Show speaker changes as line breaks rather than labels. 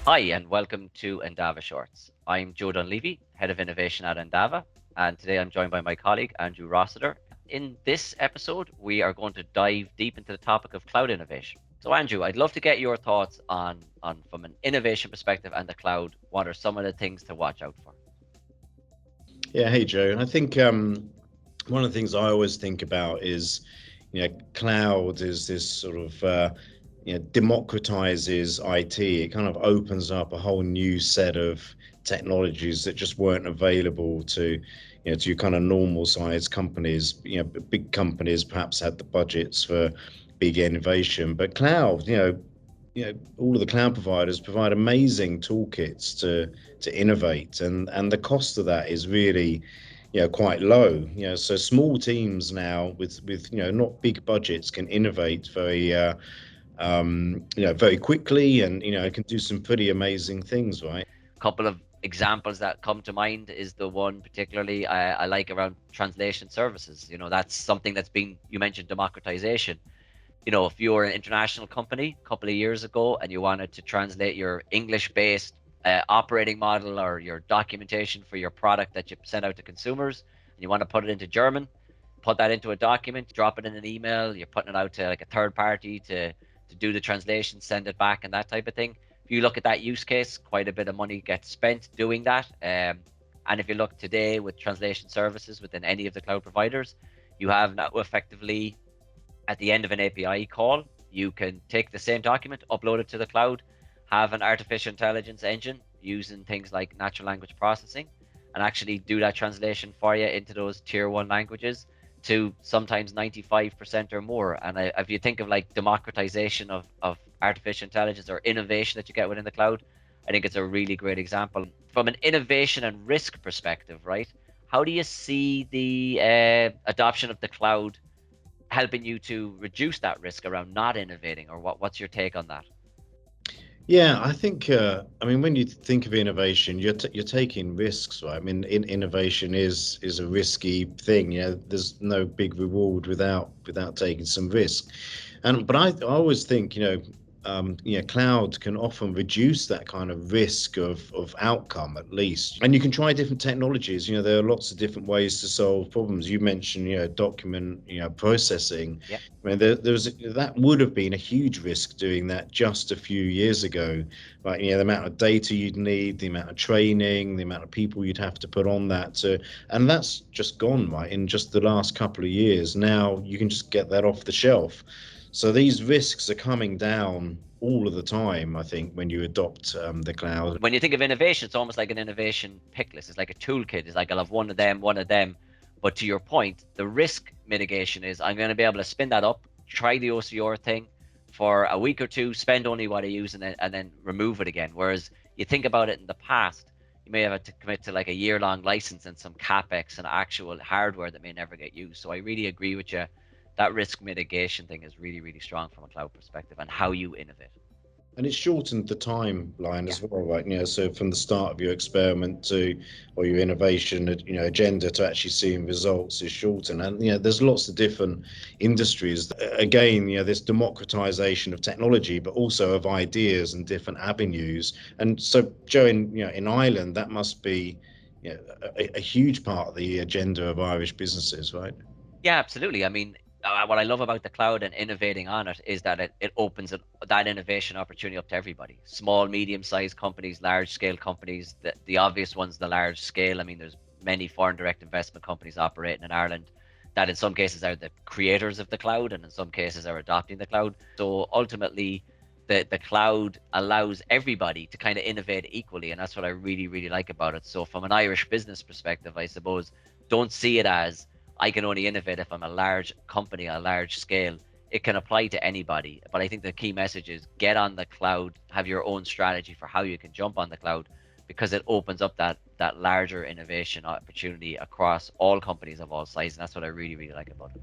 Hi, and welcome to Endava Shorts. I'm Joe Dunleavy, Head of Innovation at Endava, and today I'm joined by my colleague Andrew Rossiter. In this episode, we are going to dive deep into the topic of cloud innovation. So, Andrew, I'd love to get your thoughts on from an innovation perspective and the cloud. What are some of the things to watch out for?
Yeah, hey Joe. I think one of the things I always think about is, cloud is this sort of democratizes IT. It kind of opens up a whole new set of technologies that just weren't available to kind of normal sized companies. Big companies perhaps had the budgets for big innovation, but cloud, all of the cloud providers provide amazing toolkits to innovate, and the cost of that is really quite low. So small teams now with not big budgets can innovate very quickly, and can do some pretty amazing things, right?
A couple of examples that come to mind is the one particularly I like around translation services. That's something that's been, you mentioned democratization. If you're an international company a couple of years ago and you wanted to translate your English-based operating model or your documentation for your product that you send out to consumers, and you want to put it into German, put that into a document, drop it in an email, you're putting it out to like a third party to do the translation, send it back, and that type of thing. If you look at that use case, quite a bit of money gets spent doing that. And if you look today with translation services within any of the cloud providers, you have now effectively at the end of an API call, you can take the same document, upload it to the cloud, have an artificial intelligence engine using things like natural language processing, and actually do that translation for you into those tier one languages to sometimes 95% or more. And if you think of like democratization of artificial intelligence or innovation that you get within the cloud, I think it's a really great example. From an innovation and risk perspective, right? How do you see the adoption of the cloud helping you to reduce that risk around not innovating, or what's your take on that?
Yeah, I think. I mean, when you think of innovation, you're taking risks, right? I mean, innovation is a risky thing. There's no big reward without taking some risk. But I always think, cloud can often reduce that kind of risk of outcome at least. And you can try different technologies. There are lots of different ways to solve problems. You mentioned, document, processing.
Yeah,
I mean, that would have been a huge risk doing that just a few years ago. Right? The amount of data you'd need, the amount of training, the amount of people you'd have to put on that. And that's just gone, right? In just the last couple of years, now you can just get that off the shelf. So these risks are coming down all of the time, I think, when you adopt the cloud.
when you think of innovation, it's almost like an innovation pick list. It's like a toolkit. It's like I'll have one of them. But to your point, the risk mitigation is I'm going to be able to spin that up, try the OCR thing for a week or two, spend only what I use, and then remove it again. Whereas you think about it in the past, you may have had to commit to like a year-long license and some capex and actual hardware that may never get used. So I really agree with you. That risk mitigation thing is really, really strong from a cloud perspective and how you innovate.
And it's shortened the timeline
Yeah.
as well, right? So from the start of your experiment to or your innovation, agenda to actually seeing results is shortened. And there's lots of different industries. Again, this democratization of technology, but also of ideas and different avenues. And so, Joe, in Ireland, that must be a huge part of the agenda of Irish businesses, right?
Yeah, absolutely. I mean, what I love about the cloud and innovating on it is that it opens that innovation opportunity up to everybody. Small, medium-sized companies, large-scale companies. The obvious ones, the large scale. I mean, there's many foreign direct investment companies operating in Ireland that in some cases are the creators of the cloud and in some cases are adopting the cloud. So ultimately, the cloud allows everybody to kind of innovate equally, and that's what I really, really like about it. So from an Irish business perspective, I suppose, don't see it as I can only innovate if I'm a large company, a large scale. It can apply to anybody. But I think the key message is get on the cloud, have your own strategy for how you can jump on the cloud because it opens up that larger innovation opportunity across all companies of all sizes. And that's what I really, really like about it.